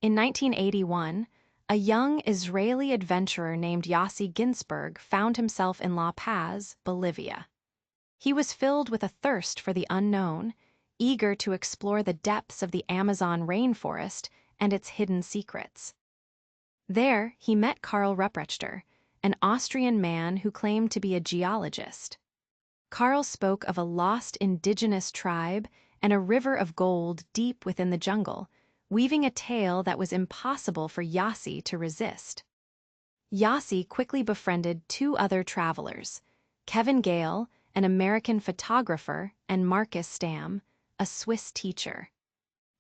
In 1981, a young Israeli adventurer named Yossi Ghinsberg found himself in La Paz, Bolivia. He was filled with a thirst for the unknown, eager to explore the depths of the Amazon rainforest and its hidden secrets. There, he met Karl Rupprechter, an Austrian man who claimed to be a geologist. Karl spoke of a lost indigenous tribe and a river of gold deep within the jungle, weaving a tale that was impossible for Yossi to resist. Yossi quickly befriended two other travelers, Kevin Gale, an American photographer, and Marcus Stam, a Swiss teacher.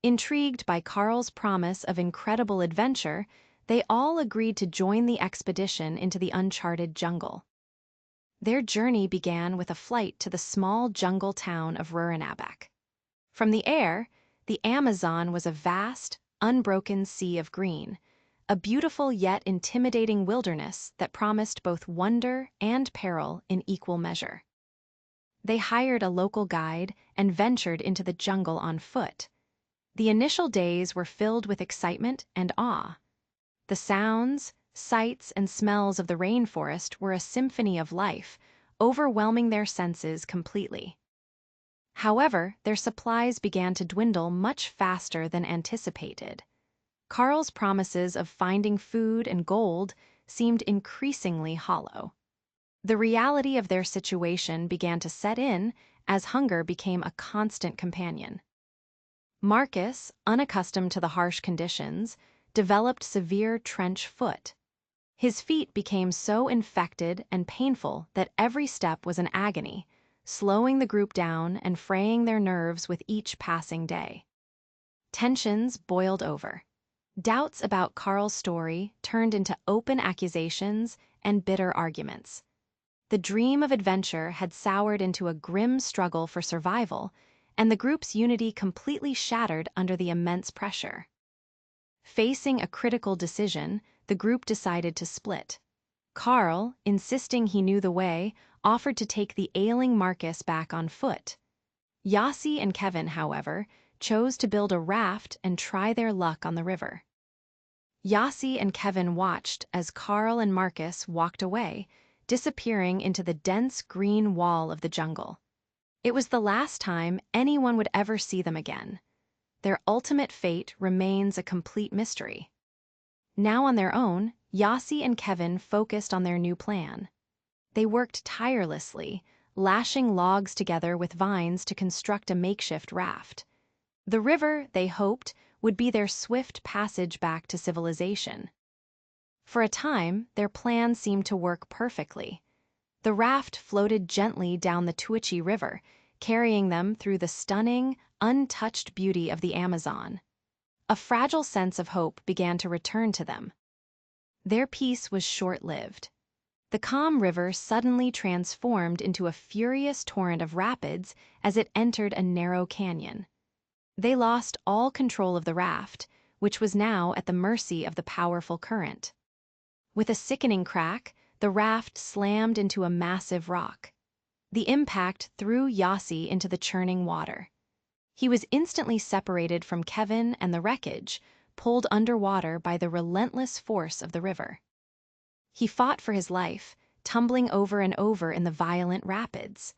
Intrigued by Karl's promise of incredible adventure, they all agreed to join the expedition into the uncharted jungle. Their journey began with a flight to the small jungle town of Rurrenabaque. From the air, the Amazon was a vast, unbroken sea of green, a beautiful yet intimidating wilderness that promised both wonder and peril in equal measure. They hired a local guide and ventured into the jungle on foot. The initial days were filled with excitement and awe. The sounds, sights, and smells of the rainforest were a symphony of life, overwhelming their senses completely. However, their supplies began to dwindle much faster than anticipated. Karl's promises of finding food and gold seemed increasingly hollow. The reality of their situation began to set in as hunger became a constant companion. Marcus, unaccustomed to the harsh conditions, developed severe trench foot. His feet became so infected and painful that every step was an agony, slowing the group down and fraying their nerves with each passing day. Tensions boiled over. Doubts about Karl's story turned into open accusations and bitter arguments. The dream of adventure had soured into a grim struggle for survival, and the group's unity completely shattered under the immense pressure. Facing a critical decision, the group decided to split. Karl, insisting he knew the way, offered to take the ailing Marcus back on foot. Yossi and Kevin, however, chose to build a raft and try their luck on the river. Yossi and Kevin watched as Karl and Marcus walked away, disappearing into the dense green wall of the jungle. It was the last time anyone would ever see them again. Their ultimate fate remains a complete mystery. Now on their own, Yossi and Kevin focused on their new plan. They worked tirelessly, lashing logs together with vines to construct a makeshift raft. The river, they hoped, would be their swift passage back to civilization. For a time, their plan seemed to work perfectly. The raft floated gently down the Tuichi River, carrying them through the stunning, untouched beauty of the Amazon. A fragile sense of hope began to return to them. Their peace was short-lived. The calm river suddenly transformed into a furious torrent of rapids as it entered a narrow canyon. They lost all control of the raft, which was now at the mercy of the powerful current. With a sickening crack, the raft slammed into a massive rock. The impact threw Yossi into the churning water. He was instantly separated from Kevin and the wreckage, pulled underwater by the relentless force of the river. He fought for his life, tumbling over and over in the violent rapids.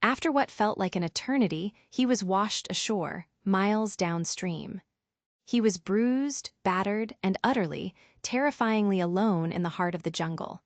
After what felt like an eternity, he was washed ashore, miles downstream. He was bruised, battered, and utterly, terrifyingly alone in the heart of the jungle.